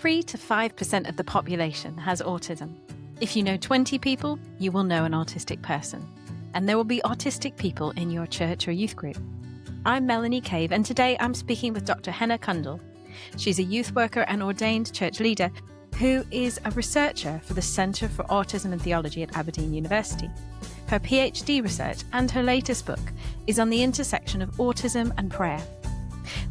3 to 5% of the population has autism. If you know 20 people, you will know an autistic person. And there will be autistic people in your church or youth group. I'm Melanie Cave, and today I'm speaking with Dr Henna Cundill. She's a youth worker and ordained church leader who is a researcher for the Centre for Autism and Theology at Aberdeen University. Her PhD research and her latest book is on the intersection of autism and prayer.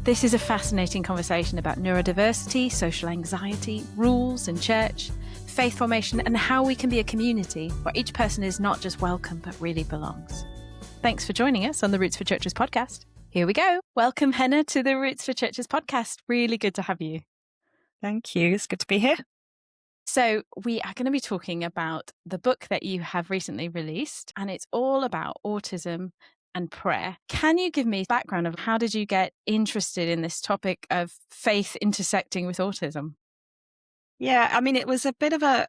This is a fascinating conversation about neurodiversity, social anxiety, rules in church, faith formation, and how we can be a community where each person is not just welcome but really belongs. Thanks for joining us on the Roots for Churches podcast. Here we go. Welcome, Henna, to the Roots for Churches podcast. Really good to have you. Thank you. It's good to be here. So we are going to be talking about the book that you have recently released, and it's all about autism and prayer. Can you give me background of how did you get interested in this topic of faith intersecting with autism? Yeah, I mean, it was a bit of a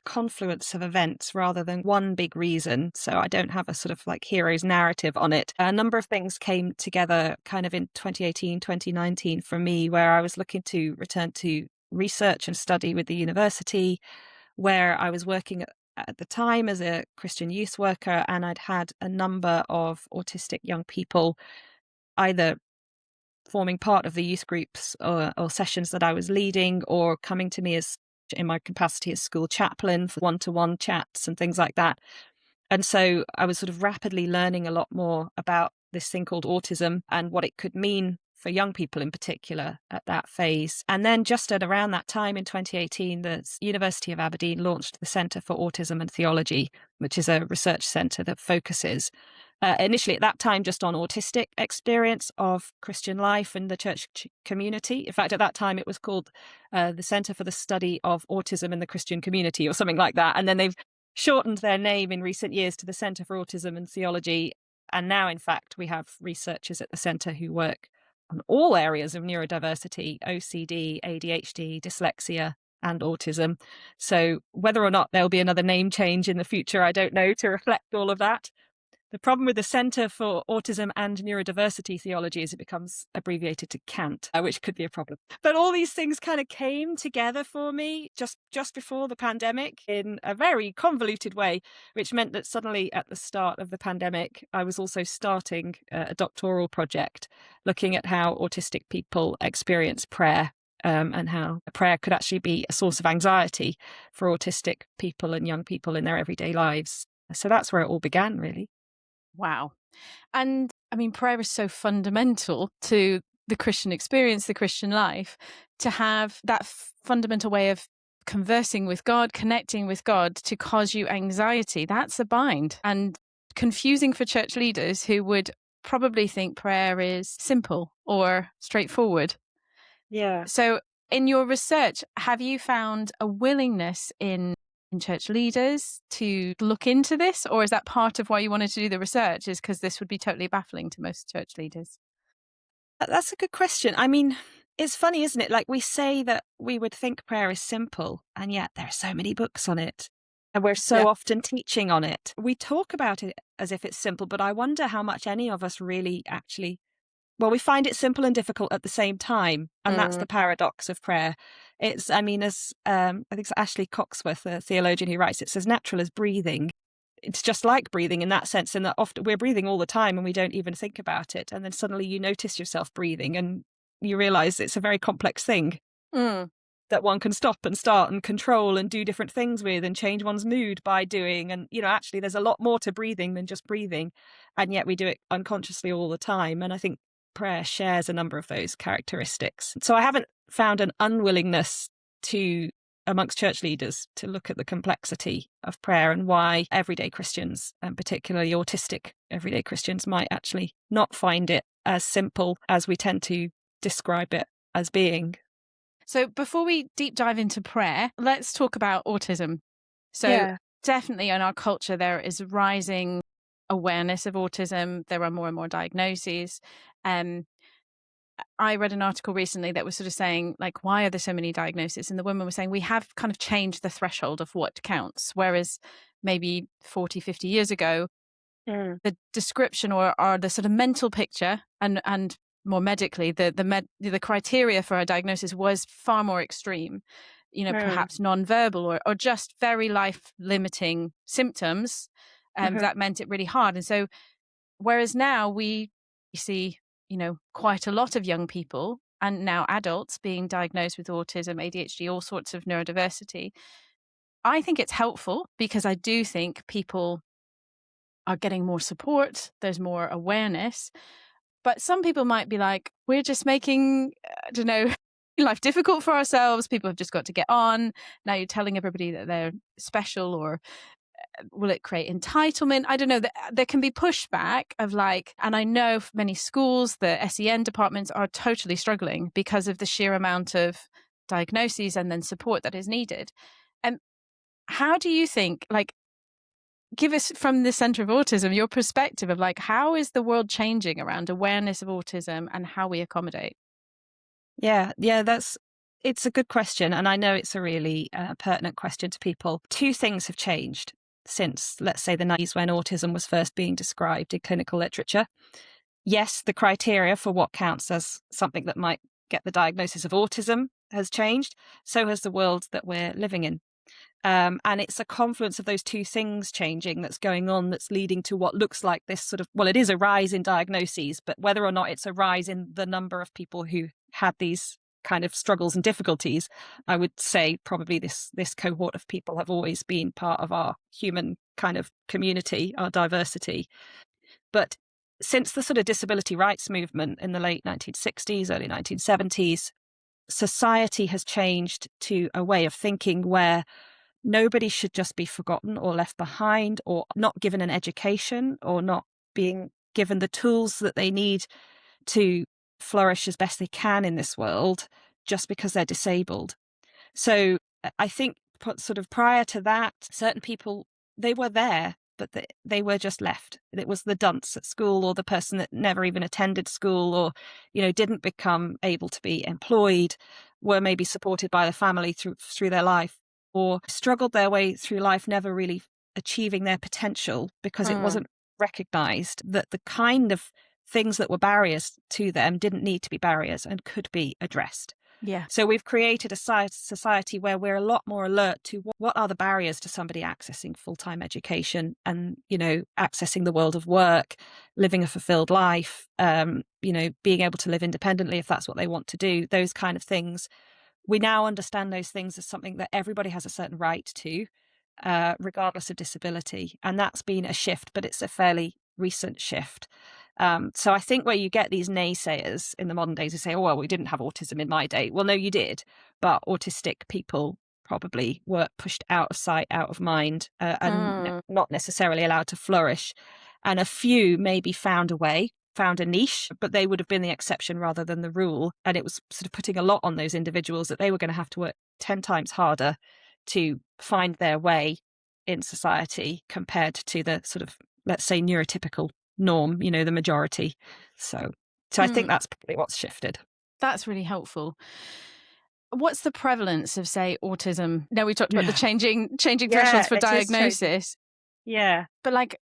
confluence of events rather than one big reason. So I don't have a sort of like hero's narrative on it. A number of things came together kind of in 2018, 2019 for me, where I was looking to return to research and study with the university, where I was working at the time as a Christian youth worker, and I'd had a number of autistic young people either forming part of the youth groups or sessions that I was leading, or coming to me as in my capacity as school chaplain for one-to-one chats and things like that. And so I was sort of rapidly learning a lot more about this thing called autism and what it could mean for young people in particular at that phase. And then just at around that time in 2018, the University of Aberdeen launched the Centre for Autism and Theology, which is a research centre that focuses initially at that time just on autistic experience of Christian life and the church community. In fact, at that time it was called the Centre for the Study of Autism in the Christian Community or something like that. And then they've shortened their name in recent years to the Centre for Autism and Theology. And now, in fact, we have researchers at the centre who work on all areas of neurodiversity, OCD, ADHD, dyslexia, and autism. So whether or not there'll be another name change in the future, I don't know, to reflect all of that. The problem with the Centre for Autism and Neurodiversity Theology is it becomes abbreviated to CANT, which could be a problem. But all these things kind of came together for me just before the pandemic in a very convoluted way, which meant that suddenly at the start of the pandemic, I was also starting a doctoral project looking at how autistic people experience prayer. And how prayer could actually be a source of anxiety for autistic people and young people in their everyday lives. So that's where it all began, really. Wow. And I mean, prayer is so fundamental to the Christian experience, the Christian life, to have that fundamental way of conversing with God, connecting with God to cause you anxiety. That's a bind and confusing for church leaders who would probably think prayer is simple or straightforward. Yeah. So in your research, have you found a willingness in church leaders to look into this, or is that part of why you wanted to do the research, is because this would be totally baffling to most church leaders? That's a good question. I mean, it's funny, isn't it? Like, we say that we would think prayer is simple, and yet there are so many books on it, and we're so often teaching on it. We talk about it as if it's simple, but I wonder how much any of us really actually, well, we find it simple and difficult at the same time. And that's the paradox of prayer. It's, I mean, as I think it's Ashley Coxworth, a theologian who writes, it's as natural as breathing. It's just like breathing in that sense, in that often we're breathing all the time and we don't even think about it. And then suddenly you notice yourself breathing and you realize it's a very complex thing that one can stop and start and control and do different things with and change one's mood by doing. And, you know, actually there's a lot more to breathing than just breathing. And yet we do it unconsciously all the time. And I think prayer shares a number of those characteristics. So I haven't found an unwillingness amongst church leaders to look at the complexity of prayer and why everyday Christians, and particularly autistic everyday Christians, might actually not find it as simple as we tend to describe it as being. So before we deep dive into prayer, let's talk about autism. So definitely in our culture, there is rising awareness of autism. There are more and more diagnoses. I read an article recently that was sort of saying, like, why are there so many diagnoses? And the woman was saying, we have kind of changed the threshold of what counts. Whereas maybe 40, 50 years ago, the description or the sort of mental picture and more medically, the criteria for a diagnosis was far more extreme, perhaps non-verbal or just very life-limiting symptoms. That meant it really hard. And so, whereas now we see, quite a lot of young people and now adults being diagnosed with autism, ADHD, all sorts of neurodiversity, I think it's helpful because I do think people are getting more support. There's more awareness. But some people might be like, we're just making, I don't know, life difficult for ourselves. People have just got to get on. Now you're telling everybody that they're special, or will it create entitlement? I don't know. There can be pushback of like, and I know many schools, the SEN departments are totally struggling because of the sheer amount of diagnoses and then support that is needed. And how do you think, like, give us from the Centre of Autism your perspective of like, how is the world changing around awareness of autism and how we accommodate? Yeah, it's a good question. And I know it's a really pertinent question to people. Two things have changed since, let's say, the 90s when autism was first being described in clinical literature. Yes, the criteria for what counts as something that might get the diagnosis of autism has changed. So has the world that we're living in. And it's a confluence of those two things changing that's going on that's leading to what looks like this sort of, well, it is a rise in diagnoses, but whether or not it's a rise in the number of people who had these kind of struggles and difficulties, I would say probably this cohort of people have always been part of our human kind of community, our diversity. But since the sort of disability rights movement in the late 1960s, early 1970s, society has changed to a way of thinking where nobody should just be forgotten or left behind or not given an education or not being given the tools that they need to flourish as best they can in this world just because they're disabled. So I think sort of prior to that, certain people, they were there, but they were just left. It was the dunce at school or the person that never even attended school or, didn't become able to be employed, were maybe supported by the family through their life, or struggled their way through life, never really achieving their potential because it wasn't recognized that the kind of things that were barriers to them didn't need to be barriers and could be addressed. Yeah. So we've created a society where we're a lot more alert to what are the barriers to somebody accessing full-time education and, accessing the world of work, living a fulfilled life, being able to live independently if that's what they want to do, those kind of things. We now understand those things as something that everybody has a certain right to, regardless of disability. And that's been a shift, but it's a fairly recent shift. So I think where you get these naysayers in the modern days who say, oh, well, we didn't have autism in my day. Well, no, you did. But autistic people probably were pushed out of sight, out of mind, and not necessarily allowed to flourish. And a few maybe found a niche, but they would have been the exception rather than the rule. And it was sort of putting a lot on those individuals that they were going to have to work 10 times harder to find their way in society compared to the sort of, let's say, neurotypical norm, the majority. So I think that's probably what's shifted. That's really helpful. What's the prevalence of, say, autism? Now we talked about the changing thresholds for diagnosis. Yeah. But like,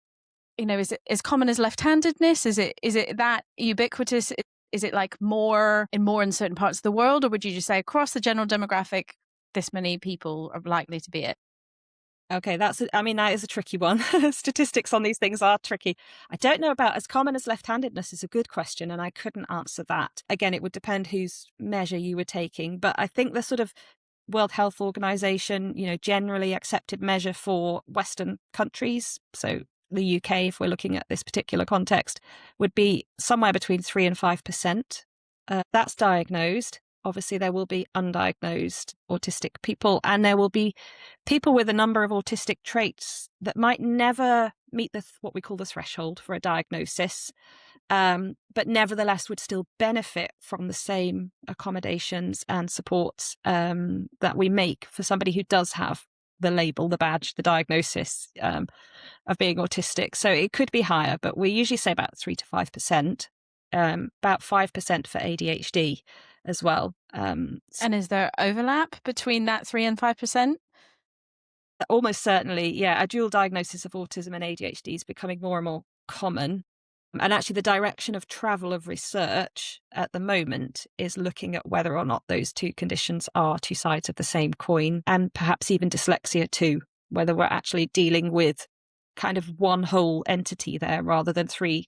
is it as common as left-handedness? Is it that ubiquitous? Is it like more in certain parts of the world? Or would you just say across the general demographic, this many people are likely to be it? Okay, that is a tricky one. Statistics on these things are tricky. I don't know about as common as left-handedness is a good question, and I couldn't answer that. Again, it would depend whose measure you were taking, but I think the sort of World Health Organization, generally accepted measure for Western countries, so the UK, if we're looking at this particular context, would be somewhere between 3 and 5%. That's diagnosed. Obviously, there will be undiagnosed autistic people, and there will be people with a number of autistic traits that might never meet what we call the threshold for a diagnosis, but nevertheless would still benefit from the same accommodations and supports that we make for somebody who does have the label, the badge, the diagnosis of being autistic. So it could be higher, but we usually say about 3 to 5%, about 5% for ADHD as well. And is there overlap between that 3 and 5%? Almost certainly, yeah. A dual diagnosis of autism and ADHD is becoming more and more common. And actually, the direction of travel of research at the moment is looking at whether or not those two conditions are two sides of the same coin, and perhaps even dyslexia too, whether we're actually dealing with kind of one whole entity there rather than three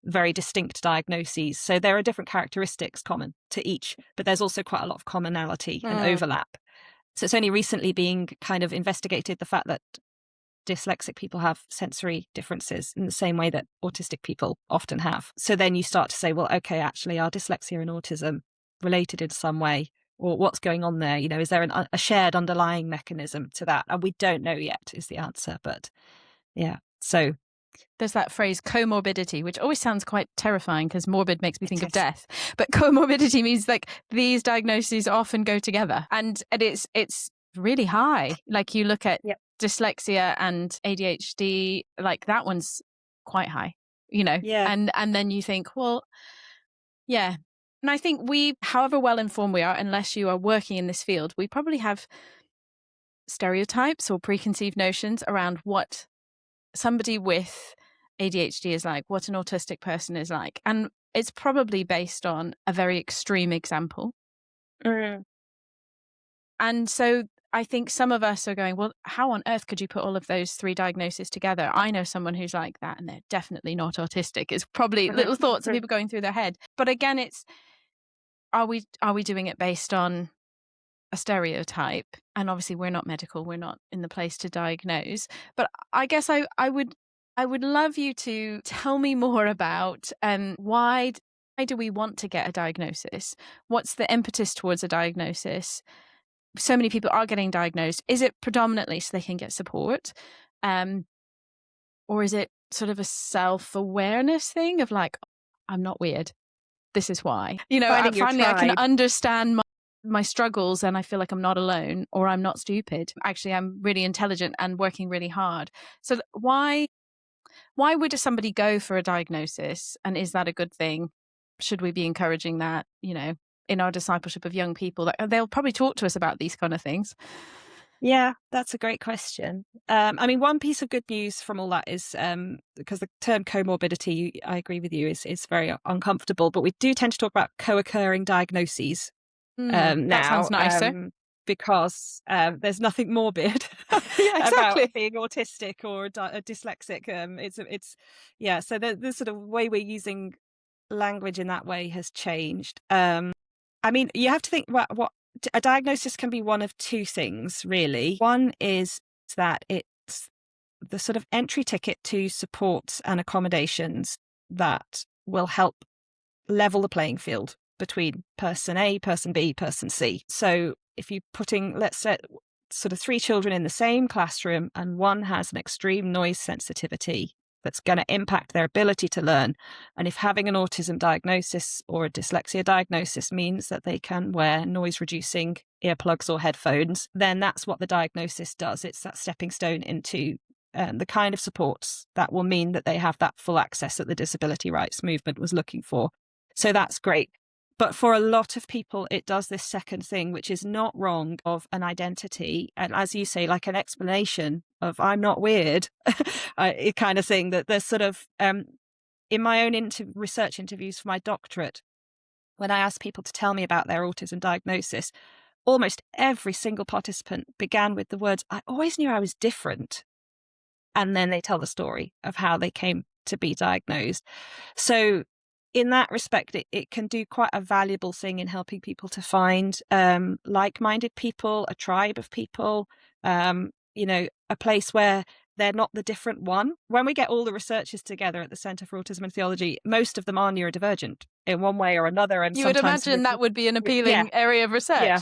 very distinct diagnoses. So there are different characteristics common to each, but there's also quite a lot of commonality and overlap. So it's only recently being kind of investigated, the fact that dyslexic people have sensory differences in the same way that autistic people often have. So then you start to say, well, okay, actually, are dyslexia and autism related in some way? Or what's going on there? You know, is there a shared underlying mechanism to that? And we don't know yet is the answer. But yeah, so there's that phrase comorbidity, which always sounds quite terrifying because morbid makes me think of death. But comorbidity means like these diagnoses often go together, and it's really high. Like you look at dyslexia and ADHD, like that one's quite high, you know. And then you think, well, yeah. And I think however well informed we are, unless you are working in this field, we probably have stereotypes or preconceived notions around what somebody with ADHD is like, what an autistic person is like. And it's probably based on a very extreme example. And so I think some of us are going, well, how on earth could you put all of those three diagnoses together? I know someone who's like that and they're definitely not autistic. It's probably little thoughts of people going through their head. But again, it's, are we doing it based on a stereotype? And obviously we're not medical, we're not in the place to diagnose. But I guess I would love you to tell me more about why do we want to get a diagnosis? What's the impetus towards a diagnosis? So many people are getting diagnosed. Is it predominantly so they can get support? Or is it sort of a self-awareness thing of like, I'm not weird. This is why. You know, and finally I can understand my struggles and I feel like I'm not alone, or I'm not stupid. Actually, I'm really intelligent and working really hard. So why would somebody go for a diagnosis? And is that a good thing? Should we be encouraging that, you know, in our discipleship of young people? They'll probably talk to us about these kind of things. Yeah, that's a great question. I mean, one piece of good news from all that is because the term comorbidity, I agree with you, is very uncomfortable, but we do tend to talk about co-occurring diagnoses now. That sounds nicer. Because there's nothing morbid about being autistic or dyslexic. So the sort of way we're using language in that way has changed. I mean, you have to think what a diagnosis can be one of two things, really. One is that it's the sort of entry ticket to support and accommodations that will help level the playing field between person A, person B, person C. So if you're putting, let's say, sort of three children in the same classroom and one has an extreme noise sensitivity that's going to impact their ability to learn. And if having an autism diagnosis or a dyslexia diagnosis means that they can wear noise reducing earplugs or headphones, then that's what the diagnosis does. It's that stepping stone into the kind of supports that will mean that they have that full access that the disability rights movement was looking for. So that's great. But for a lot of people, it does this second thing, which is not wrong, of an identity. And as you say, like an explanation of I'm not weird, kind of thing that there's sort of, in my own research interviews for my doctorate, when I asked people to tell me about their autism diagnosis, almost every single participant began with the words, I always knew I was different. And then they tell the story of how they came to be diagnosed. So in that respect, it can do quite a valuable thing in helping people to find like-minded people, a tribe of people, you know, a place where they're not the different one. When we get all the researchers together at the Centre for Autism and Theology, most of them are neurodivergent in one way or another. And you would imagine that would be an appealing area of research. Yeah.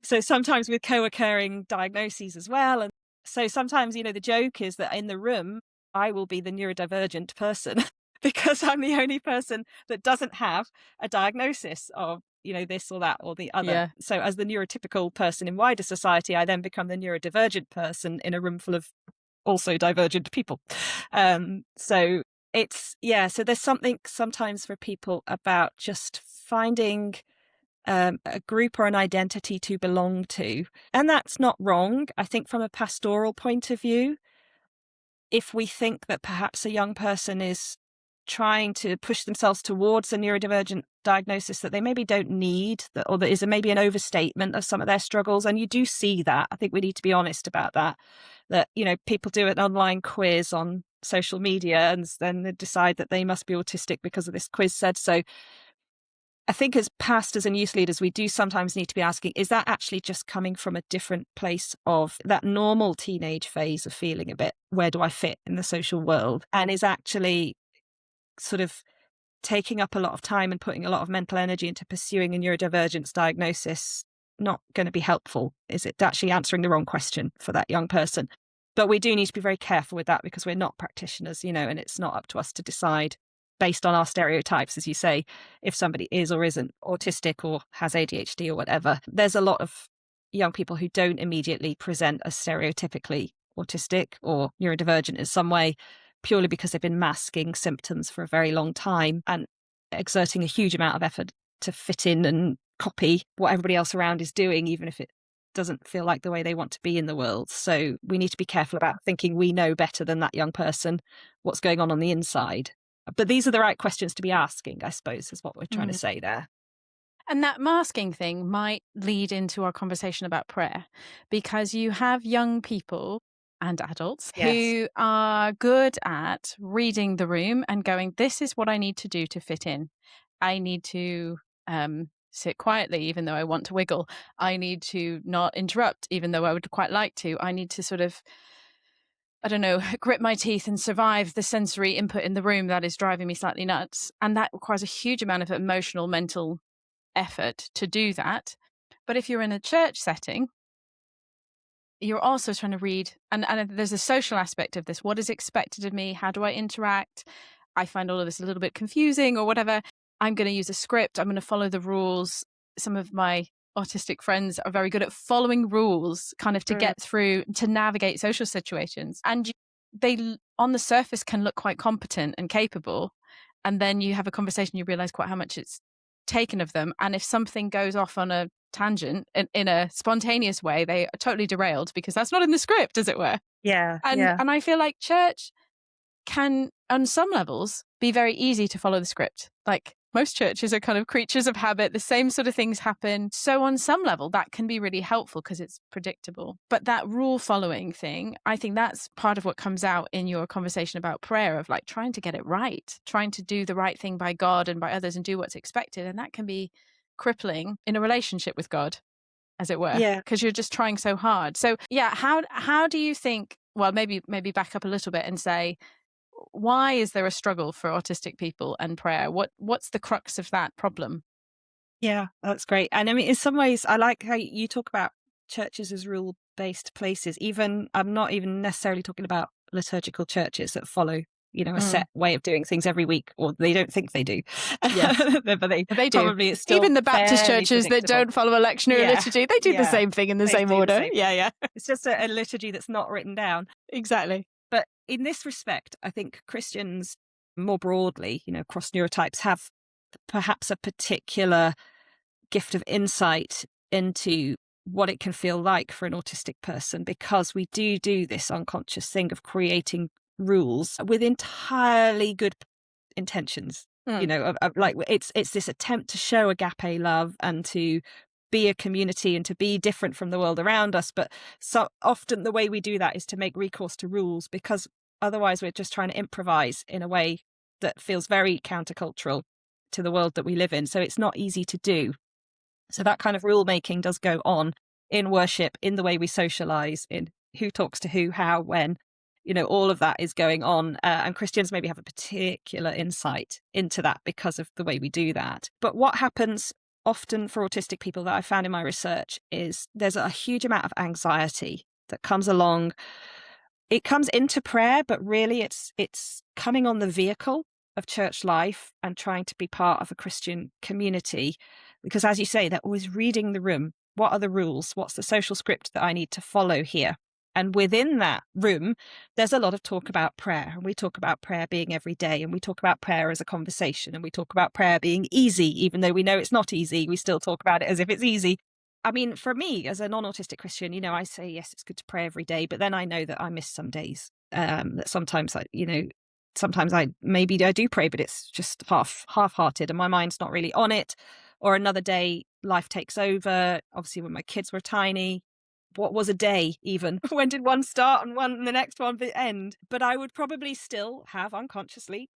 So sometimes with co-occurring diagnoses as well. And so sometimes, you know, the joke is that in the room, I will be the neurodivergent person because I'm the only person that doesn't have a diagnosis of, you know, this or that or the other. Yeah. So as the neurotypical person in wider society, I then become the neurodivergent person in a room full of also divergent people. So it's, so there's something sometimes for people about just finding a group or an identity to belong to. And that's not wrong. I think from a pastoral point of view, if we think that perhaps a young person is trying to push themselves towards a neurodivergent diagnosis that they maybe don't need, or that is maybe an overstatement of some of their struggles. And you do see that. I think we need to be honest about that, people do an online quiz on social media and then they decide that they must be autistic because of this quiz said so. I think as pastors and youth leaders, we do sometimes need to be asking, is that actually just coming from a different place of that normal teenage phase of feeling a bit, where do I fit in the social world? And is actually sort of taking up a lot of time and putting a lot of mental energy into pursuing a neurodivergence diagnosis not going to be helpful? Is it actually answering the wrong question for that young person? But we do need to be very careful with that because we're not practitioners, and it's not up to us to decide based on our stereotypes, as you say, if somebody is or isn't autistic or has ADHD or whatever. There's a lot of young people who don't immediately present as stereotypically autistic or neurodivergent in some way, purely because they've been masking symptoms for a very long time and exerting a huge amount of effort to fit in and copy what everybody else around is doing, even if it doesn't feel like the way they want to be in the world. So we need to be careful about thinking we know better than that young person what's going on the inside. But these are the right questions to be asking, I suppose, is what we're trying to say there. And that masking thing might lead into our conversation about prayer, because you have young people and adults who are good at reading the room and going, this is what I need to do to fit in. I need to sit quietly, even though I want to wiggle. I need to not interrupt, even though I would quite like to. I need to sort of, grit my teeth and survive the sensory input in the room that is driving me slightly nuts. And that requires a huge amount of emotional, mental effort to do that. But if you're in a church setting, you're also trying to read, and there's a social aspect of this. What is expected of me? How do I interact? I find all of this a little bit confusing or whatever. I'm going to use a script. I'm going to follow the rules. Some of my autistic friends are very good at following rules kind of to get through, to navigate social situations. And they, on the surface, can look quite competent and capable. And then you have a conversation, you realize quite how much it's taken of them. And if something goes off on a tangent in a spontaneous way, they are totally derailed because that's not in the script, as it were. And I feel like church can, on some levels, be very easy to follow the script. Like, most churches are kind of creatures of habit. The same sort of things happen. So on some level, that can be really helpful because it's predictable. But that rule following thing, I think that's part of what comes out in your conversation about prayer, of like trying to get it right, trying to do the right thing by God and by others and do what's expected. And that can be crippling in a relationship with God, as it were, because you're just trying so hard. So how do you think, well, maybe back up a little bit and say, why is there a struggle for autistic people and prayer? What's the crux of that problem? Yeah, that's great. And I mean, in some ways, I like how you talk about churches as rule-based places. I'm not even necessarily talking about liturgical churches that follow, a set way of doing things every week, or they don't think they do. Yes. but they do. Probably it's still even the Baptist churches that don't follow a lectionary liturgy, they do the same thing in the same order. It's just a liturgy that's not written down. Exactly. But in this respect, I think Christians more broadly, across neurotypes, have perhaps a particular gift of insight into what it can feel like for an autistic person, because we do this unconscious thing of creating rules with entirely good intentions. Like it's this attempt to show agape love and to be a community and to be different from the world around us. But so often the way we do that is to make recourse to rules, because otherwise we're just trying to improvise in a way that feels very countercultural to the world that we live in. So it's not easy to do. So that kind of rule making does go on in worship, in the way we socialize, in who talks to who, how, when, all of that is going on. And Christians maybe have a particular insight into that because of the way we do that. But what happens often for autistic people that I found in my research is there's a huge amount of anxiety that comes along. It comes into prayer, but really it's coming on the vehicle of church life and trying to be part of a Christian community. Because as you say, they're always reading the room. What are the rules? What's the social script that I need to follow here? And within that room, there's a lot of talk about prayer. And we talk about prayer being every day, and we talk about prayer as a conversation, and we talk about prayer being easy, even though we know it's not easy. We still talk about it as if it's easy. I mean, for me, as a non-autistic Christian, I say, yes, it's good to pray every day, but then I know that I miss some days, that sometimes, sometimes I do pray, but it's just half-hearted and my mind's not really on it. Or another day, life takes over. Obviously, when my kids were tiny, what was a day even? When did one start and the next one end? But I would probably still have unconsciously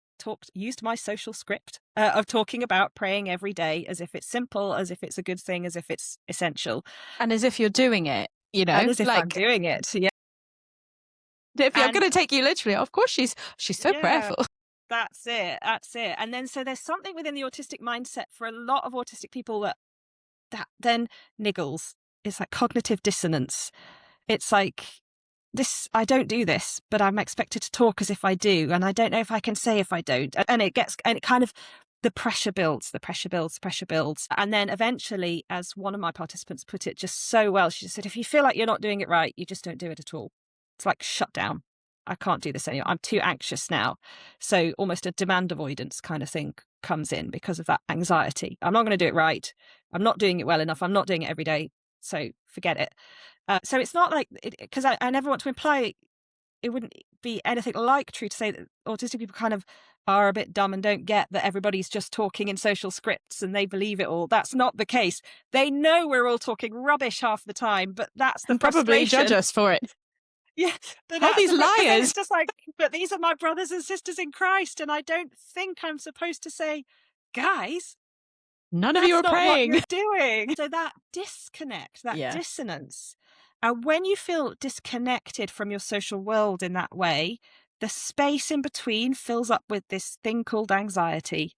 used my social script of talking about praying every day as if it's simple, as if it's a good thing, as if it's essential. And as if you're doing it, you know? And as if I'm doing it, yeah. If you're going to take you literally, of course she's so prayerful. That's it. And then so there's something within the autistic mindset for a lot of autistic people that then niggles. It's like cognitive dissonance. It's like, I don't do this, but I'm expected to talk as if I do. And I don't know if I can say if I don't. And it kind of, the pressure builds. And then eventually, as one of my participants put it just so well, she just said, if you feel like you're not doing it right, you just don't do it at all. It's like, shut down. I can't do this anymore. I'm too anxious now. So almost a demand avoidance kind of thing comes in because of that anxiety. I'm not going to do it right. I'm not doing it well enough. I'm not doing it every day. So forget it. So it's not like, because I never want to imply it wouldn't be anything like true to say that autistic people kind of are a bit dumb and don't get that everybody's just talking in social scripts and they believe it all. That's not the case. They know we're all talking rubbish half the time, but that's the frustration. Probably judge us for it. Yeah, all these liars. It's just like, but these are my brothers and sisters in Christ, and I don't think I'm supposed to say, guys, none of you are praying. What you're doing. So that disconnect, that dissonance, and when you feel disconnected from your social world in that way, the space in between fills up with this thing called anxiety.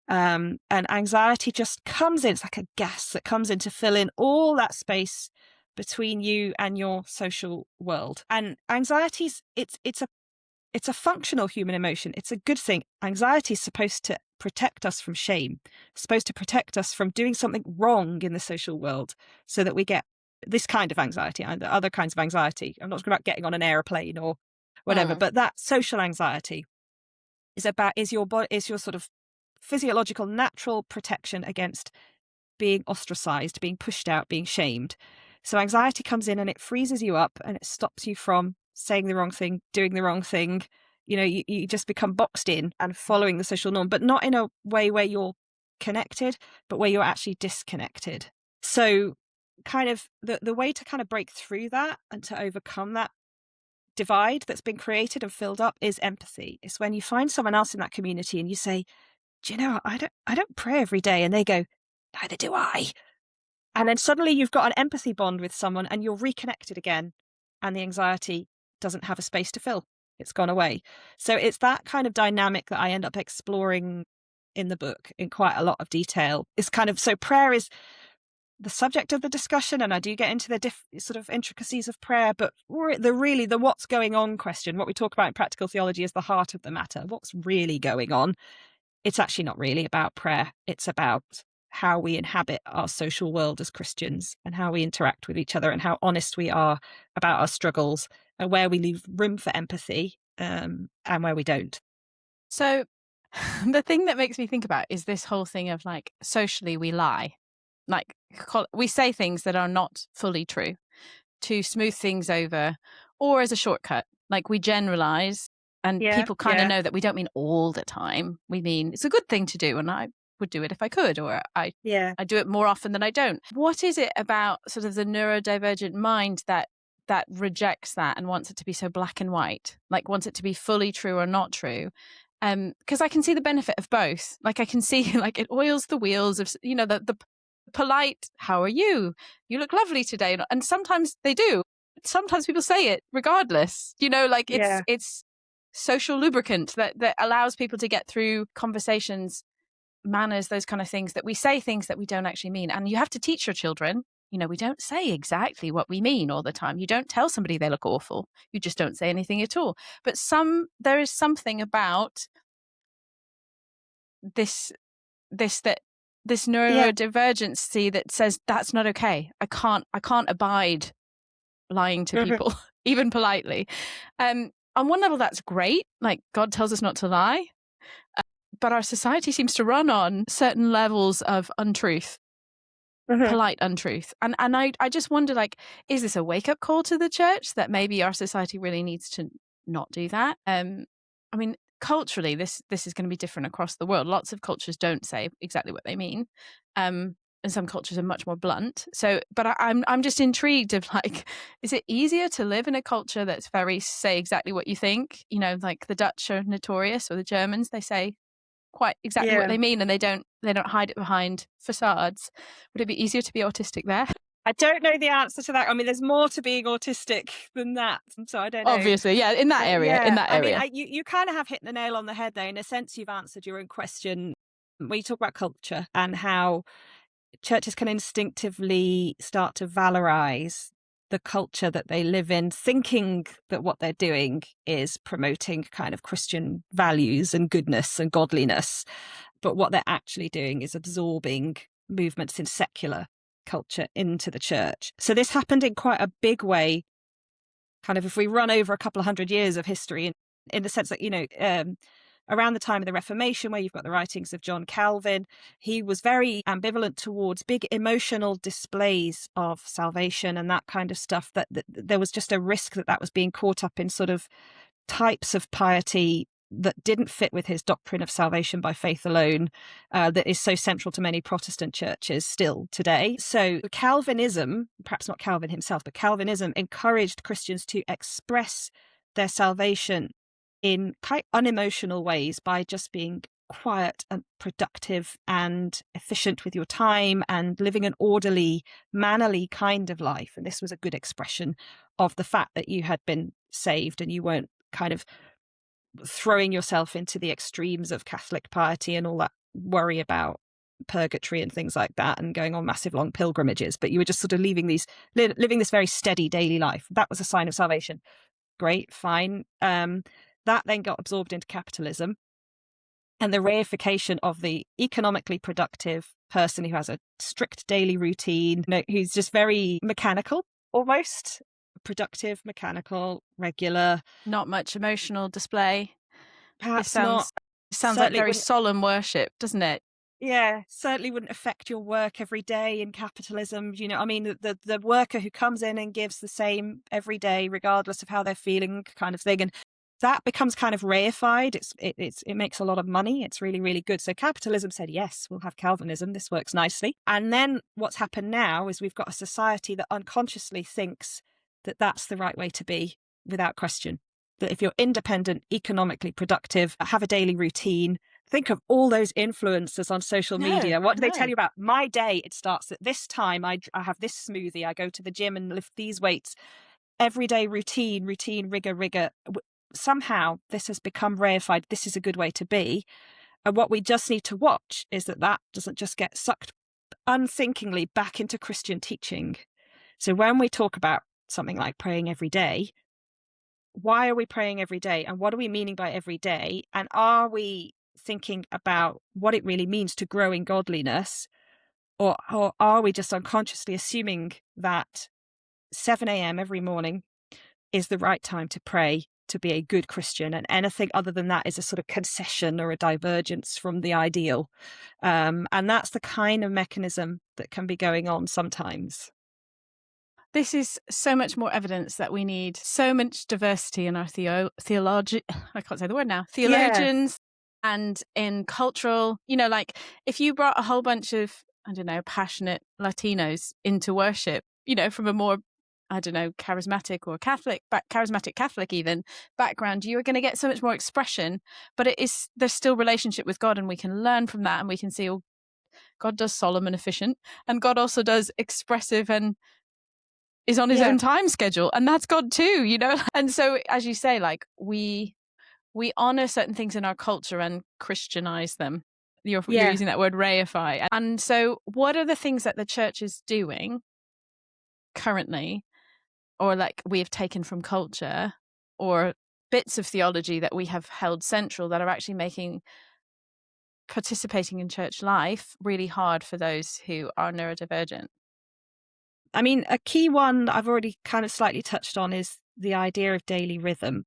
And anxiety just comes in. It's like a gas that comes in to fill in all that space between you and your social world. And anxiety's it's a functional human emotion. It's a good thing. Anxiety is supposed to protect us from shame, supposed to protect us from doing something wrong in the social world, so that we get this kind of anxiety and the other kinds of anxiety. I'm not talking about getting on an airplane or whatever, but that social anxiety is your sort of physiological natural protection against being ostracized, being pushed out, being shamed. So anxiety comes in and it freezes you up and it stops you from saying the wrong thing, doing the wrong thing. You know, you just become boxed in and following the social norm, but not in a way where you're connected, but where you're actually disconnected. So kind of the way to kind of break through that and to overcome that divide that's been created and filled up is empathy. It's when you find someone else in that community and you say, do you know, I don't pray every day. And they go, neither do I. And then suddenly you've got an empathy bond with someone and you're reconnected again. And the anxiety doesn't have a space to fill. It's gone away. So it's that kind of dynamic that I end up exploring in the book in quite a lot of detail. It's kind of, so prayer is the subject of the discussion, and I do get into the sort of intricacies of prayer, but the what's going on question, what we talk about in practical theology, is the heart of the matter. What's really going on? It's actually not really about prayer. It's about how we inhabit our social world as Christians and how we interact with each other and how honest we are about our struggles and where we leave room for empathy and where we don't. So the thing that makes me think about is this whole thing of like, socially we lie. Like we say things that are not fully true to smooth things over or as a shortcut. Like we generalize and people kind of know that we don't mean all the time. We mean it's a good thing to do and I would do it if I could, or I do it more often than I don't. What is it about sort of the neurodivergent mind that rejects that and wants it to be so black and white, like wants it to be fully true or not true? Because I can see the benefit of both. Like I can see like it oils the wheels of, you know, the polite, how are you? You look lovely today. And sometimes they do. Sometimes people say it regardless, you know, like it's social lubricant that allows people to get through conversations, manners, those kind of things, that we say things that we don't actually mean. And you have to teach your children, you know, we don't say exactly what we mean all the time. You don't tell somebody they look awful. You just don't say anything at all. But there is something about this neurodivergency that says that's not okay. I can't abide lying to people, even politely. On one level, that's great. Like God tells us not to lie. But our society seems to run on certain levels of untruth, polite untruth. And I just wonder, like, is this a wake-up call to the church that maybe our society really needs to not do that? I mean, culturally, this is going to be different across the world. Lots of cultures don't say exactly what they mean. And some cultures are much more blunt. So, but I'm just intrigued of like, is it easier to live in a culture that's very say exactly what you think? You know, like the Dutch are notorious, or the Germans, they say quite exactly what Yeah. they mean, and they don't hide it behind facades. Would it be easier to be autistic there? I don't know the answer to that. I mean, there's more to being autistic than that, so I don't know. Obviously, yeah, in that But area, yeah, in that area. I mean, you kind of have hit the nail on the head there. In a sense, you've answered your own question when you talk about culture and how churches can instinctively start to valorize the culture that they live in, thinking that what they're doing is promoting kind of Christian values and goodness and godliness. But what they're actually doing is absorbing movements in secular culture into the church. So this happened in quite a big way, kind of if we run over a couple of hundred years of history, in the sense that, you know, around the time of the Reformation, where you've got the writings of John Calvin, he was very ambivalent towards big emotional displays of salvation and that kind of stuff, that there was just a risk that that was being caught up in sort of types of piety that didn't fit with his doctrine of salvation by faith alone, that is so central to many Protestant churches still today. So Calvinism, perhaps not Calvin himself, but Calvinism encouraged Christians to express their salvation in quite unemotional ways by just being quiet and productive and efficient with your time and living an orderly, mannerly kind of life. And this was a good expression of the fact that you had been saved and you weren't kind of throwing yourself into the extremes of Catholic piety and all that worry about purgatory and things like that and going on massive long pilgrimages, but you were just sort of living this very steady daily life. That was a sign of salvation. Great, fine. That then got absorbed into capitalism and the reification of the economically productive person who has a strict daily routine, you know, who's just very mechanical, almost productive, mechanical, regular, Not much emotional display. perhaps It sounds like very solemn worship, doesn't it? Yeah, certainly wouldn't affect your work every day in capitalism. You know, I mean, the worker who comes in and gives the same every day, regardless of how they're feeling, kind of thing, and that becomes kind of reified. It makes a lot of money. It's really, really good. So capitalism said, yes, we'll have Calvinism. This works nicely. And then what's happened now is we've got a society that unconsciously thinks that that's the right way to be, without question. That if you're independent, economically productive, have a daily routine. Think of all those influencers on social media. What do they tell you about? My day, it starts at this time. I have this smoothie. I go to the gym and lift these weights. Everyday routine, rigor. Somehow this has become reified. This is a good way to be. And what we just need to watch is that doesn't just get sucked unthinkingly back into Christian teaching. So when we talk about something like praying every day, why are we praying every day? And what are we meaning by every day? And are we thinking about what it really means to grow in godliness? Or are we just unconsciously assuming that 7 a.m. every morning is the right time to pray, to be a good Christian, and anything other than that is a sort of concession or a divergence from the ideal? And that's the kind of mechanism that can be going on sometimes. This is so much more evidence that we need so much diversity in our theology. I can't say the word now. Theologians, and in cultural, you know, like if you brought a whole bunch of, I don't know, passionate Latinos into worship, you know, from a more, I don't know, charismatic or charismatic Catholic even background, you are going to get so much more expression, but there's still relationship with God, and we can learn from that, and we can see, oh, God does solemn and efficient, and God also does expressive and is on his own time schedule, and that's God too, you know? And so, as you say, like we honor certain things in our culture and Christianize them. You're using that word reify. And so what are the things that the church is doing currently, or like we have taken from culture, or bits of theology that we have held central that are actually making participating in church life really hard for those who are neurodivergent? I mean, a key one I've already kind of slightly touched on is the idea of daily rhythm.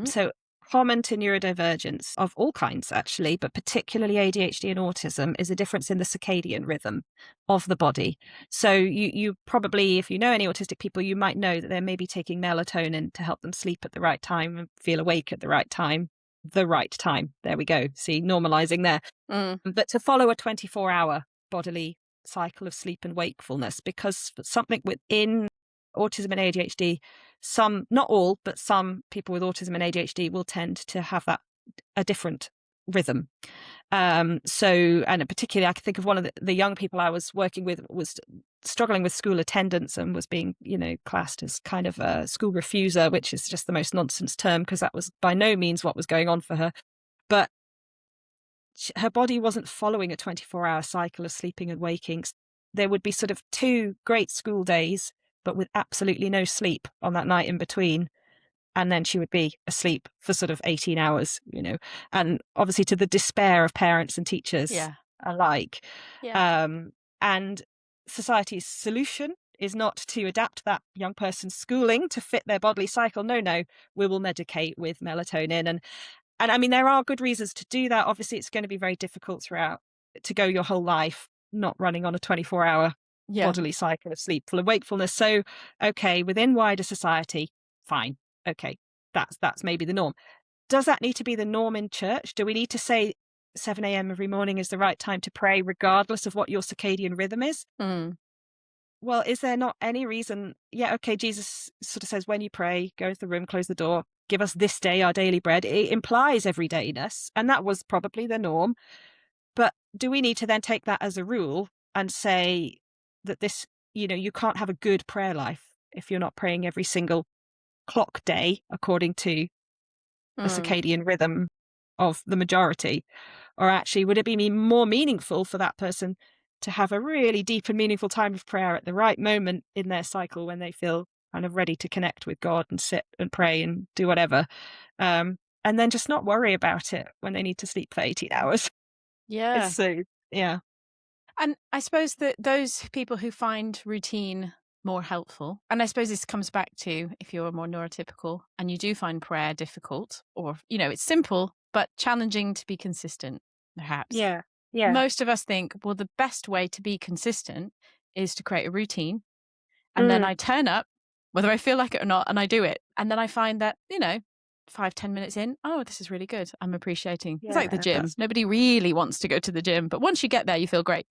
So common to neurodivergence of all kinds, actually, but particularly ADHD and autism, is a difference in the circadian rhythm of the body. So you probably, if you know any autistic people, you might know that they're maybe taking melatonin to help them sleep at the right time and feel awake at the right time. the right time. There we go. See, normalizing there. But to follow a 24-hour bodily cycle of sleep and wakefulness, because something within autism and ADHD, some, not all, but some people with autism and ADHD will tend to have a different rhythm. So, and particularly I can think of one of the young people I was working with was struggling with school attendance and was being, classed as kind of a school refuser, which is just the most nonsense term because that was by no means what was going on for her. But her body wasn't following a 24-hour cycle of sleeping and waking. There would be sort of 2 great school days, but with absolutely no sleep on that night in between. And then she would be asleep for sort of 18 hours, and obviously to the despair of parents and teachers alike. And society's solution is not to adapt that young person's schooling to fit their bodily cycle. No, we will medicate with melatonin. And I mean, there are good reasons to do that. Obviously, it's going to be very difficult to go your whole life not running on a 24-hour bodily cycle of sleep full of wakefulness. So, okay, within wider society, fine. Okay, that's maybe the norm. Does that need to be the norm in church? Do we need to say 7 a.m. every morning is the right time to pray, regardless of what your circadian rhythm is? Well, is there not any reason? Yeah, okay, Jesus sort of says, when you pray, go into the room, close the door, give us this day our daily bread. It implies everydayness, and that was probably the norm. But do we need to then take that as a rule and say that this, you can't have a good prayer life if you're not praying every single clock day according to the circadian rhythm of the majority? Or actually, would it be more meaningful for that person to have a really deep and meaningful time of prayer at the right moment in their cycle when they feel kind of ready to connect with God and sit and pray and do whatever, and then just not worry about it when they need to sleep for 18 hours? So, yeah. And I suppose that those people who find routine more helpful, and I suppose this comes back to if you're more neurotypical and you do find prayer difficult, or, it's simple, but challenging to be consistent, perhaps. Yeah. Most of us think, well, the best way to be consistent is to create a routine. And then I turn up, whether I feel like it or not, and I do it. And then I find that, 5-10 minutes in, oh, this is really good. I'm appreciating. It's like the gym. Nobody really wants to go to the gym, but once you get there, you feel great.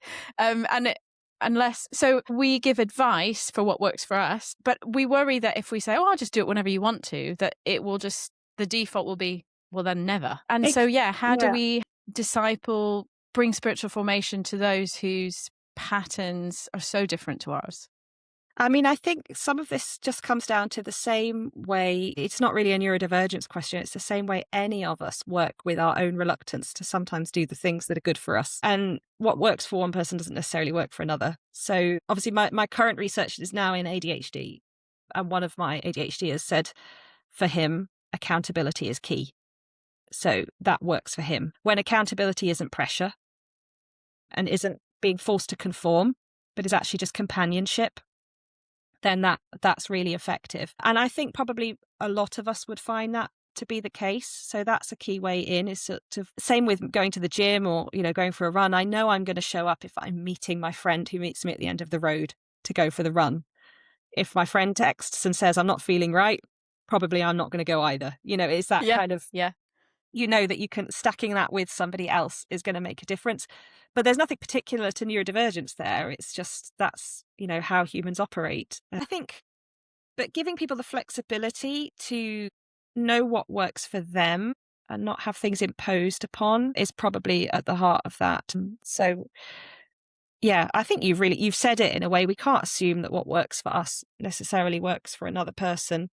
So we give advice for what works for us, but we worry that if we say, oh, I'll just do it whenever you want to, that the default will be, well, then never. And how do we bring spiritual formation to those whose patterns are so different to ours? I mean, I think some of this just comes down to the same way. It's not really a neurodivergence question. It's the same way any of us work with our own reluctance to sometimes do the things that are good for us. And what works for one person doesn't necessarily work for another. So obviously my current research is now in ADHD. And one of my ADHDers said for him, accountability is key. So that works for him. When accountability isn't pressure and isn't being forced to conform, but is actually just companionship, then that's really effective. And I think probably a lot of us would find that to be the case. So that's a key way in, is same with going to the gym or, going for a run. I know I'm going to show up if I'm meeting my friend who meets me at the end of the road to go for the run. If my friend texts and says I'm not feeling right, probably I'm not going to go either. It's that kind of, that you can, stacking that with somebody else is going to make a difference. But there's nothing particular to neurodivergence there. It's just that's, how humans operate. I think, but giving people the flexibility to know what works for them and not have things imposed upon is probably at the heart of that. So, yeah, I think you've said it in a way. We can't assume that what works for us necessarily works for another person.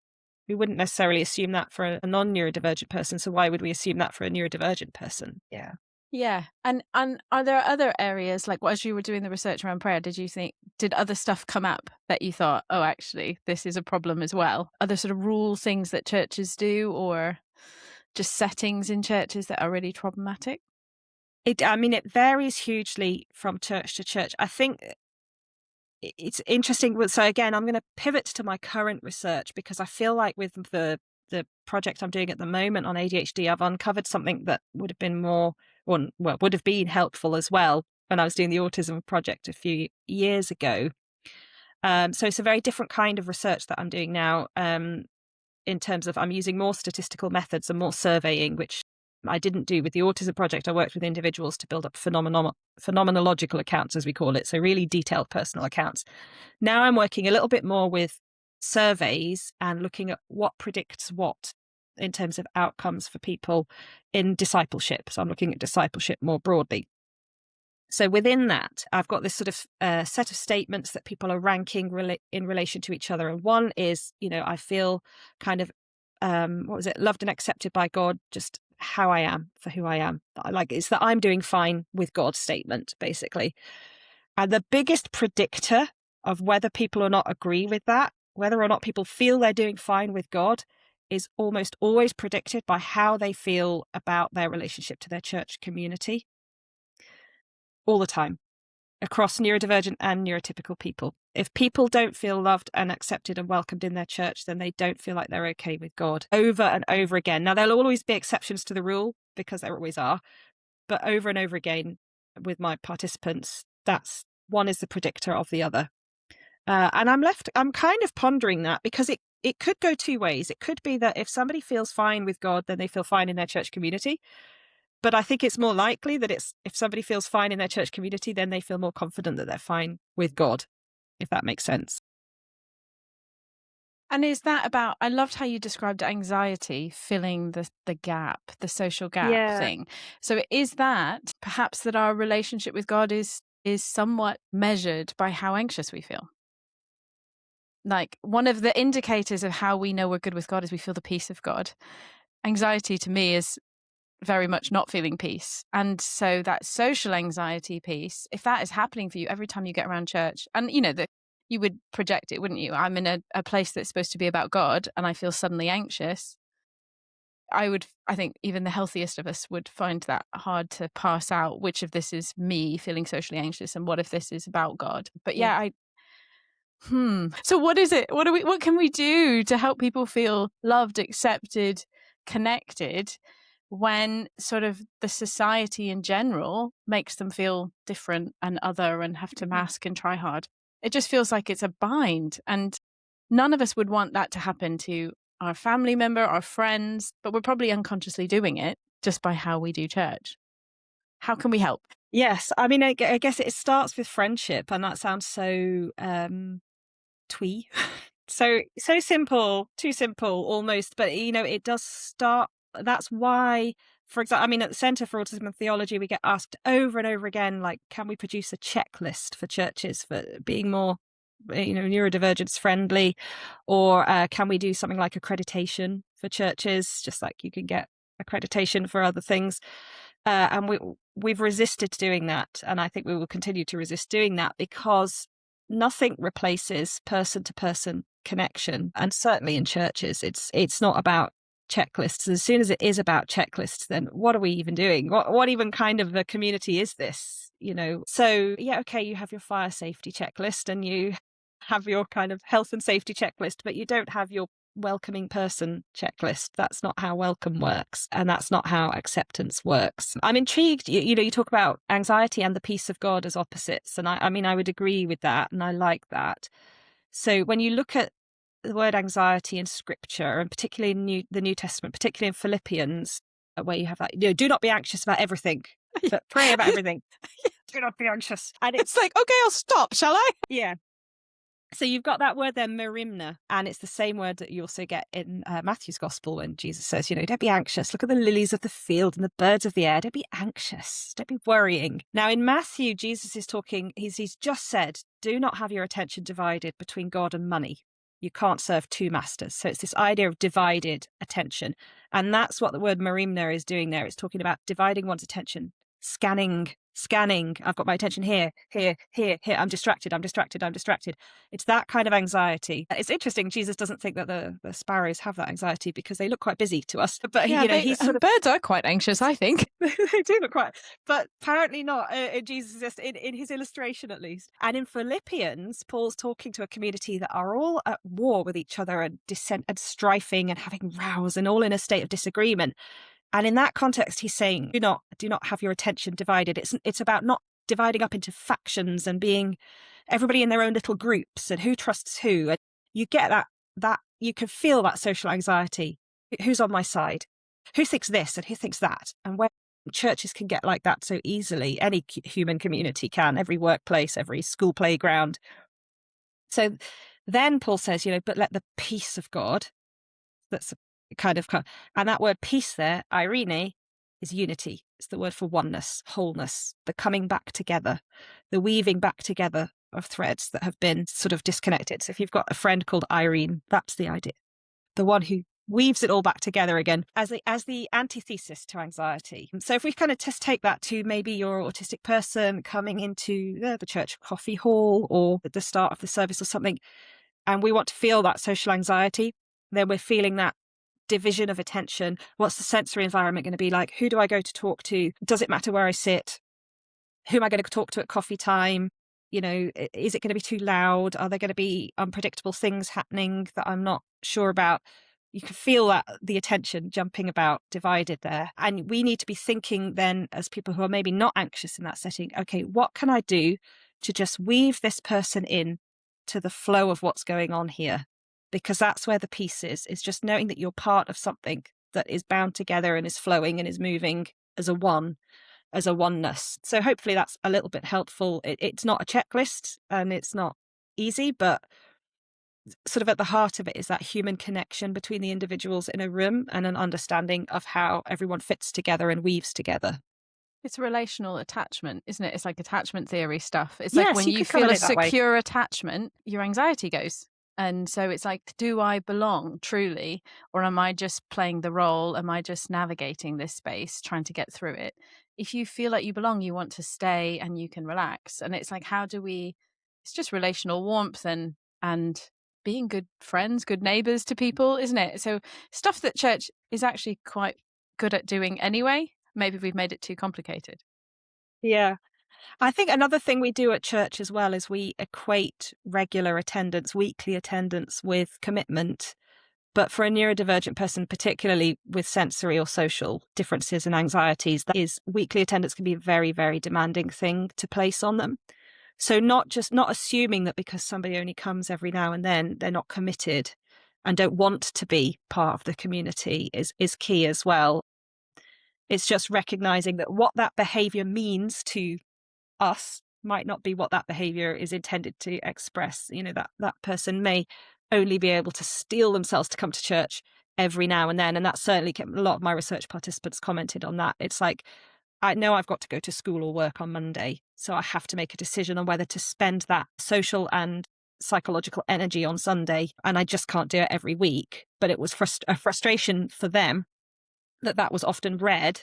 We wouldn't necessarily assume that for a non-neurodivergent person. So why would we assume that for a neurodivergent person? Yeah. Yeah. And are there other areas, like as you were doing the research around prayer, did other stuff come up that you thought, oh, actually, this is a problem as well? Other sort of rule things that churches do, or just settings in churches that are really problematic? It varies hugely from church to church. I think it's interesting. So again, I'm going to pivot to my current research because I feel like with the project I'm doing at the moment on ADHD, I've uncovered something that would have been would have been helpful as well when I was doing the autism project a few years ago. So it's a very different kind of research that I'm doing now, in terms of I'm using more statistical methods and more surveying, which I didn't do with the Autism Project. I worked with individuals to build up phenomenological accounts, as we call it. So really detailed personal accounts. Now I'm working a little bit more with surveys and looking at what predicts what in terms of outcomes for people in discipleship. So I'm looking at discipleship more broadly. So within that, I've got this sort of set of statements that people are ranking in relation to each other. And one is, I feel kind of, loved and accepted by God, just how I am for who I am. It's that I'm doing fine with God statement, basically. And the biggest predictor of whether people or not agree with that, whether or not people feel they're doing fine with God, is almost always predicted by how they feel about their relationship to their church community. All the time, across neurodivergent and neurotypical people. If people don't feel loved and accepted and welcomed in their church, then they don't feel like they're okay with God, over and over again. Now, there'll always be exceptions to the rule, because there always are, but over and over again with my participants, that's one is the predictor of the other. And I'm kind of pondering that, because it could go two ways. It could be that if somebody feels fine with God, then they feel fine in their church community. But I think it's more likely that if somebody feels fine in their church community, then they feel more confident that they're fine with God, if that makes sense. And is that about, I loved how you described anxiety filling the gap, the social gap thing. So is that perhaps that our relationship with God is somewhat measured by how anxious we feel? Like, one of the indicators of how we know we're good with God is we feel the peace of God. Anxiety to me is very much not feeling peace. And so that social anxiety piece, if that is happening for you every time you get around church, and that you would project it, wouldn't you? I'm in a place that's supposed to be about God and I feel suddenly anxious. I think even the healthiest of us would find that hard to parse out which of this is me feeling socially anxious and what if this is about God. But so what is it? What can we do to help people feel loved, accepted, connected, when sort of the society in general makes them feel different and other and have to mask and try hard? It just feels like it's a bind, and none of us would want that to happen to our family member, our friends, but we're probably unconsciously doing it just by how we do church. How can we help? Yes. I mean, I guess it starts with friendship, and that sounds so twee. So simple, too simple almost, but it does start. That's why, for example, at the Centre for Autism and Theology, we get asked over and over again, like, can we produce a checklist for churches for being more, neurodivergence friendly, or can we do something like accreditation for churches, just like you can get accreditation for other things. And we've resisted doing that, and I think we will continue to resist doing that, because nothing replaces person-to-person connection, and certainly in churches, it's not about checklists. As soon as it is about checklists, then what are we even doing? What even kind of a community is this? So okay, you have your fire safety checklist and you have your kind of health and safety checklist, but you don't have your welcoming person checklist. That's not how welcome works, and that's not how acceptance works. I'm intrigued. You talk about anxiety and the peace of God as opposites, and I would agree with that, and I like that. So when you look at the word anxiety in Scripture, and particularly in the New Testament, particularly in Philippians, where you have that, do not be anxious about everything, but pray about everything. Do not be anxious. And it's like, okay, I'll stop, shall I? Yeah. So you've got that word there, merimna, and it's the same word that you also get in Matthew's Gospel when Jesus says, don't be anxious. Look at the lilies of the field and the birds of the air. Don't be anxious. Don't be worrying. Now in Matthew, Jesus is talking, he's just said, do not have your attention divided between God and money. You can't serve two masters. So it's this idea of divided attention. And that's what the word merimna is doing there. It's talking about dividing one's attention, scanning. I've got my attention here. I'm distracted. It's that kind of anxiety. It's interesting. Jesus doesn't think that the sparrows have that anxiety, because they look quite busy to us. But he's birds are quite anxious, I think. They do look quite, but apparently not. Jesus, just in his illustration at least. And in Philippians, Paul's talking to a community that are all at war with each other and dissent and strifing and having rows and all in a state of disagreement. And in that context, he's saying, do not have your attention divided. It's about not dividing up into factions and being everybody in their own little groups and who trusts who. And you get that you can feel that social anxiety. Who's on my side? who thinks this and who thinks that? And where churches can get like that so easily, any human community can, every workplace, every school playground. So then Paul says, but let the peace of God, that's and that word peace there, eirene, is unity. It's the word for oneness, wholeness, the coming back together, the weaving back together of threads that have been sort of disconnected. So if you've got a friend called Irene, that's the idea. The one who weaves it all back together again as the antithesis to anxiety. So if we kind of just take that to maybe you're an autistic person coming into the church coffee hall or at the start of the service or something, and we want to feel that social anxiety, then we're feeling that division of attention. What's the sensory environment going to be like? Who do I go to talk to? Does it matter where I sit? Who am I going to talk to at coffee time? Is it going to be too loud? Are there going to be unpredictable things happening that I'm not sure about? You can feel that the attention jumping about, divided there. And we need to be thinking then, as people who are maybe not anxious in that setting, okay, what can I do to just weave this person in to the flow of what's going on here? Because that's where the peace is just knowing that you're part of something that is bound together and is flowing and is moving as a oneness. So hopefully that's a little bit helpful. It's not a checklist and it's not easy, but sort of at the heart of it is that human connection between the individuals in a room and an understanding of how everyone fits together and weaves together. It's relational attachment, isn't it? It's like attachment theory stuff. It's Yes, like when you you could call feel a it that way. secure attachment, your anxiety goes. And so it's like, do I belong truly? Or am I just playing the role? Am I just navigating this space, trying to get through it? If you feel like you belong, you want to stay and you can relax. And it's like, it's just relational warmth and being good friends, good neighbors to people, isn't it? So stuff that church is actually quite good at doing anyway. Maybe we've made it too complicated. Yeah. I think another thing we do at church as well is we equate regular attendance, weekly attendance with commitment. But for a neurodivergent person, particularly with sensory or social differences and anxieties, weekly attendance can be a very, very demanding thing to place on them. So not assuming that because somebody only comes every now and then, they're not committed and don't want to be part of the community is key as well. It's just recognizing that what that behavior means to us might not be what that behavior is intended to express. That person may only be able to steel themselves to come to church every now and then. And that certainly a lot of my research participants commented on that. It's like, I know I've got to go to school or work on Monday, so I have to make a decision on whether to spend that social and psychological energy on Sunday, and I just can't do it every week. But it was a frustration for them that was often read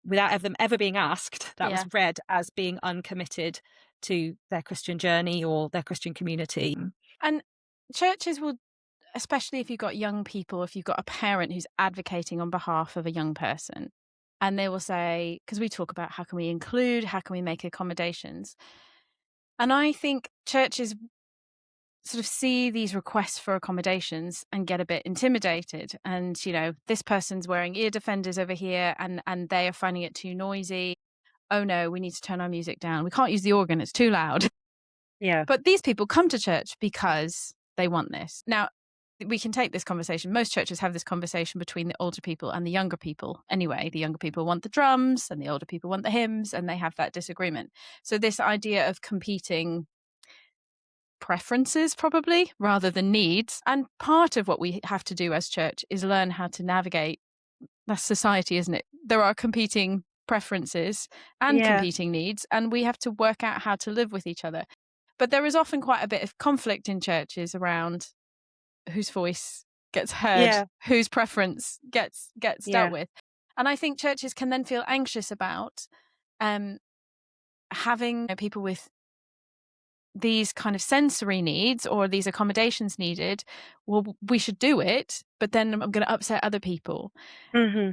without them ever being asked, was read as being uncommitted to their Christian journey or their Christian community. And churches will, especially if you've got young people, if you've got a parent who's advocating on behalf of a young person, and they will say, because we talk about how can we include, how can we make accommodations. And I think churches sort of see these requests for accommodations and get a bit intimidated. And, this person's wearing ear defenders over here and they are finding it too noisy. Oh no, we need to turn our music down. We can't use the organ, it's too loud. Yeah. But these people come to church because they want this. Now, we can take this conversation. Most churches have this conversation between the older people and the younger people. Anyway, the younger people want the drums and the older people want the hymns, and they have that disagreement. So this idea of competing preferences probably rather than needs. And part of what we have to do as church is learn how to navigate. That's society, isn't it? There are competing preferences and competing needs, and we have to work out how to live with each other. But there is often quite a bit of conflict in churches around whose voice gets heard, whose preference gets dealt with. And I think churches can then feel anxious about having people with these kind of sensory needs or these accommodations needed. Well, we should do it, but then I'm going to upset other people. Mm-hmm.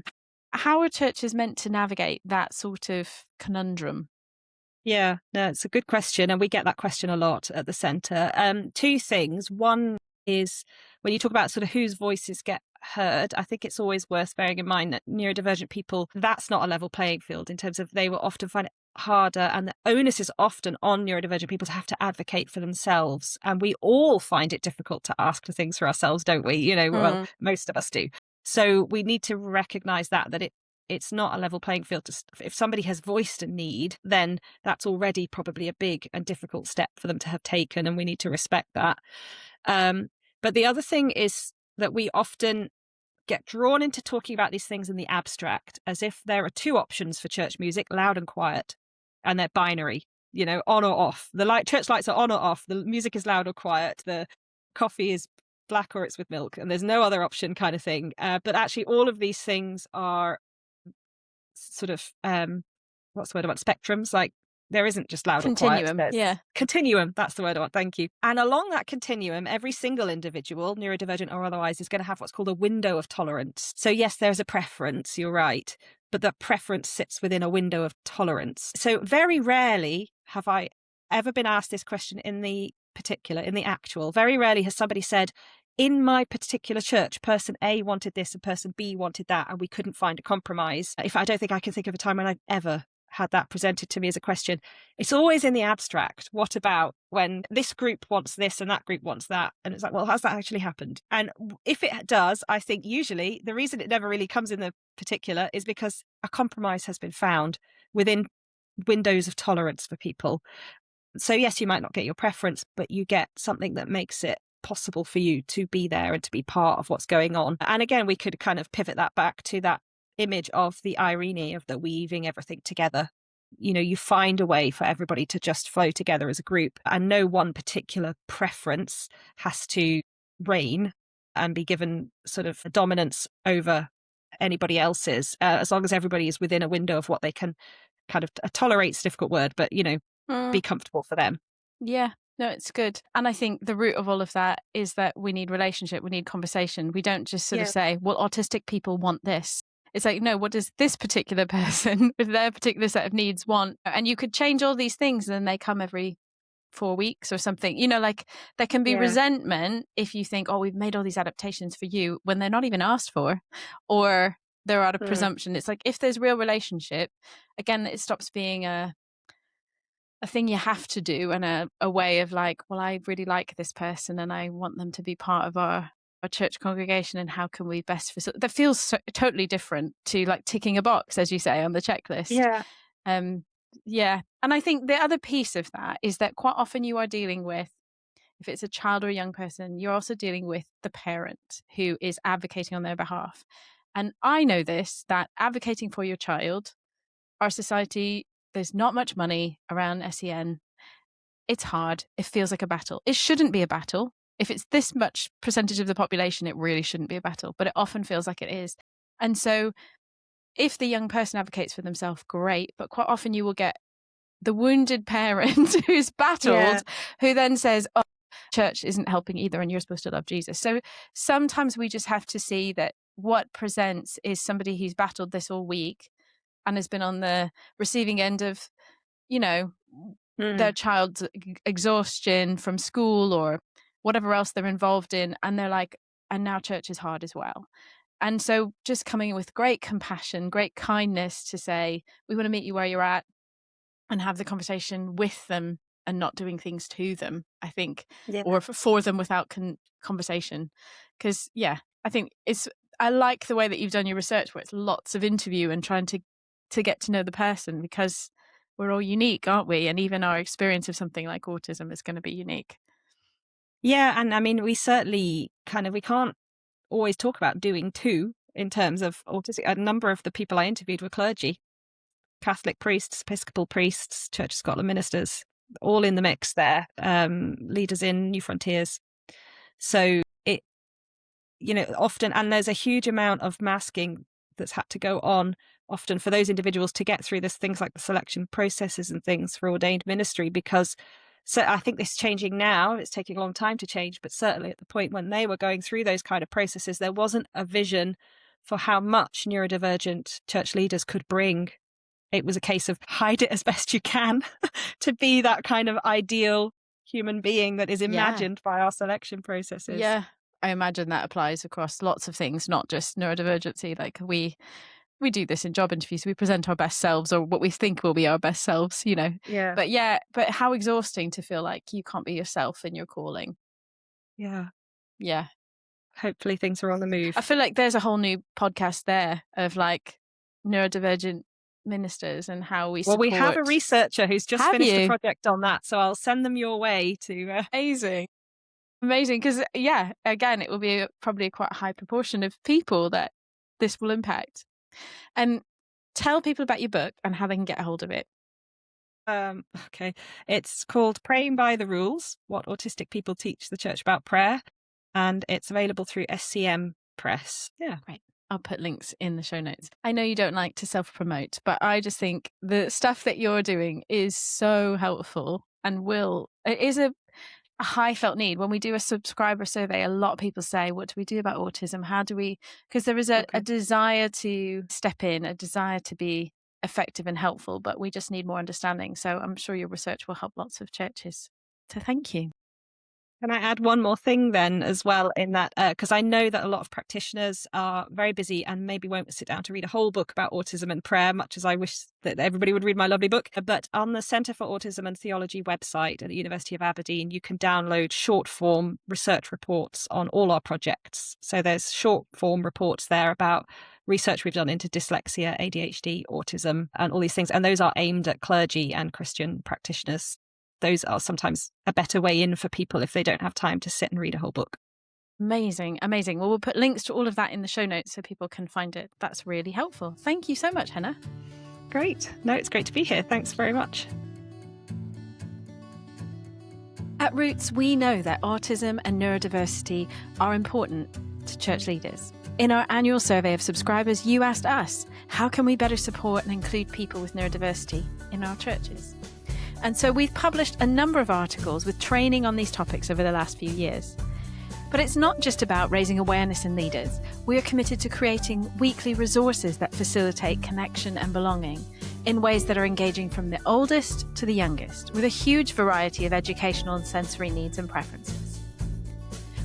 How are churches meant to navigate that sort of conundrum? Yeah, no, it's a good question. And we get that question a lot at the centre. Two things. One is when you talk about sort of whose voices get heard, I think it's always worth bearing in mind that neurodivergent people, that's not a level playing field in terms of they will often find it harder, and the onus is often on neurodivergent people to have to advocate for themselves. And we all find it difficult to ask for things for ourselves, don't we? Well, most of us do. So we need to recognize that it's not a level playing field. If somebody has voiced a need, then that's already probably a big and difficult step for them to have taken, and we need to respect that. But the other thing is that we often get drawn into talking about these things in the abstract, as if there are two options for church music, loud and quiet, and they're binary, on or off. The church lights are on or off. The music is loud or quiet. The coffee is black or it's with milk, and there's no other option, kind of thing. But actually, all of these things are sort of what's the word I want? Spectrums. Like, there isn't just loud Continuum, or quiet. yeah. Continuum, that's the word I want. Thank you. And along that continuum, every single individual, neurodivergent or otherwise, is going to have what's called a window of tolerance. So yes, there's a preference, you're right, but that preference sits within a window of tolerance. So very rarely have I ever been asked this question in the actual. Very rarely has somebody said, in my particular church, person A wanted this and person B wanted that, and we couldn't find a compromise. I don't think I can think of a time when I've ever had that presented to me as a question. It's always in the abstract. What about when this group wants this and that group wants that? And it's like, well, has that actually happened? And if it does, I think usually the reason it never really comes in the particular is because a compromise has been found within windows of tolerance for people. So yes, you might not get your preference, but you get something that makes it possible for you to be there and to be part of what's going on. And again, we could kind of pivot that back to that image of the irene, of the weaving everything together. You find a way for everybody to just flow together as a group, and no one particular preference has to reign and be given sort of dominance over anybody else's, as long as everybody is within a window of what they can kind of tolerate's a difficult word, but be comfortable for them. Yeah. No, it's good. And I think the root of all of that is that we need relationship, we need conversation. We don't just sort of say, well, autistic people want this. It's like, no, what does this particular person with their particular set of needs want? And you could change all these things and then they come every 4 weeks or something. Like, there can be resentment if you think, oh, we've made all these adaptations for you when they're not even asked for, or they're out of presumption. It's like, if there's real relationship, again, it stops being a thing you have to do, and a way of like, well, I really like this person and I want them to be part of our church congregation, and how can we best facilitate that? Feels totally different to like ticking a box, as you say, on the checklist. And I think the other piece of that is that quite often you are dealing with, if it's a child or a young person, you're also dealing with the parent who is advocating on their behalf. And I know this, that advocating for your child, our society, there's not much money around SEN. It's hard. It feels like a battle. It shouldn't be a battle. If it's this much percentage of the population, it really shouldn't be a battle, but it often feels like it is. And so if the young person advocates for themselves, great, but quite often you will get the wounded parent who's battled, who then says, oh, church isn't helping either, and you're supposed to love Jesus. So sometimes we just have to see that what presents is somebody who's battled this all week and has been on the receiving end of, their child's exhaustion from school or whatever else they're involved in. And they're like, and now church is hard as well. And so just coming with great compassion, great kindness to say, we want to meet you where you're at and have the conversation with them and not doing things to them, I think, or for them without conversation. Because, I think I like the way that you've done your research, where it's lots of interview and trying to get to know the person, because we're all unique, aren't we? And even our experience of something like autism is going to be unique. Yeah, and I mean, we certainly we can't always talk about doing too in terms of autistic. A number of the people I interviewed were clergy, Catholic priests, Episcopal priests, Church of Scotland ministers, all in the mix there, leaders in New Frontiers. So it, often, and there's a huge amount of masking that's had to go on often for those individuals to get through this, things like the selection processes and things for ordained ministry, because so I think this is changing now. It's taking a long time to change, but certainly at the point when they were going through those kind of processes, there wasn't a vision for how much neurodivergent church leaders could bring. It was a case of hide it as best you can to be that kind of ideal human being that is imagined by our selection processes. Yeah, I imagine that applies across lots of things, not just neurodivergency. Like we do this in job interviews. We present our best selves, or what we think will be our best selves, Yeah. But how exhausting to feel like you can't be yourself in your calling. Yeah. Yeah. hopefully things are on the move. I feel like there's a whole new podcast there of like neurodivergent ministers and how we support. Well, we have a researcher who's just finished a project on that, so I'll send them your way to... Amazing, because again, it will be probably quite a high proportion of people that this will impact. And tell people about your book and how they can get a hold of it. Okay, it's called Praying by the Rules, What Autistic People Teach the Church About Prayer, and it's available through SCM Press. Yeah. Right. I'll put links in the show notes. I know you don't like to self-promote, but I just think the stuff that you're doing is so helpful and it is a high felt need. When we do a subscriber survey, a lot of people say, what do we do about autism? How do we, because there is a desire to step in, a desire to be effective and helpful, but we just need more understanding. So I'm sure your research will help lots of churches. So thank you. Can I add one more thing then as well in that, because I know that a lot of practitioners are very busy and maybe won't sit down to read a whole book about autism and prayer, much as I wish that everybody would read my lovely book. But on the Centre for Autism and Theology website at the University of Aberdeen, you can download short form research reports on all our projects. So there's short form reports there about research we've done into dyslexia, ADHD, autism, and all these things. And those are aimed at clergy and Christian practitioners. Those are sometimes a better way in for people if they don't have time to sit and read a whole book. Amazing. Well, we'll put links to all of that in the show notes so people can find it. That's really helpful. Thank you so much, Henna. Great. No, it's great to be here. Thanks very much. At Roots, we know that autism and neurodiversity are important to church leaders. In our annual survey of subscribers, you asked us, how can we better support and include people with neurodiversity in our churches? And so we've published a number of articles with training on these topics over the last few years. But it's not just about raising awareness in leaders. We are committed to creating weekly resources that facilitate connection and belonging in ways that are engaging from the oldest to the youngest, with a huge variety of educational and sensory needs and preferences.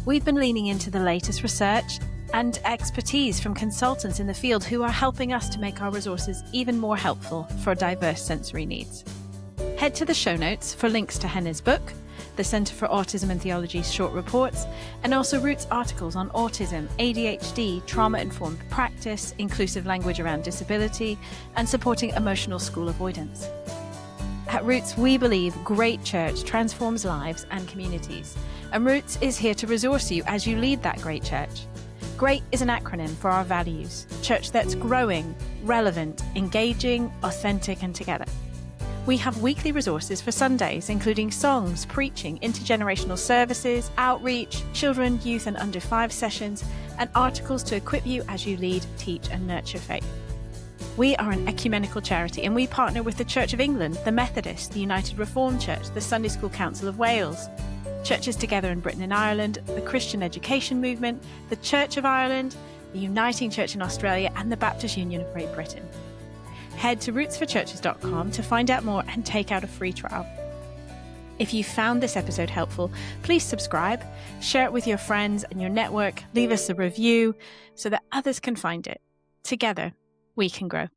We've been leaning into the latest research and expertise from consultants in the field who are helping us to make our resources even more helpful for diverse sensory needs. Head to the show notes for links to Henna's book, the Centre for Autism and Theology's short reports, and also Roots articles on autism, ADHD, trauma-informed practice, inclusive language around disability, and supporting emotional school avoidance. At Roots, we believe great church transforms lives and communities, and Roots is here to resource you as you lead that great church. GREAT is an acronym for our values, church that's growing, relevant, engaging, authentic, and together. We have weekly resources for Sundays, including songs, preaching, intergenerational services, outreach, children, youth and under 5 sessions, and articles to equip you as you lead, teach and nurture faith. We are an ecumenical charity and we partner with the Church of England, the Methodist, the United Reformed Church, the Sunday School Council of Wales, Churches Together in Britain and Ireland, the Christian Education Movement, the Church of Ireland, the Uniting Church in Australia and the Baptist Union of Great Britain. Head to rootsforchurches.com to find out more and take out a free trial. If you found this episode helpful, please subscribe, share it with your friends and your network, leave us a review so that others can find it. Together, we can grow.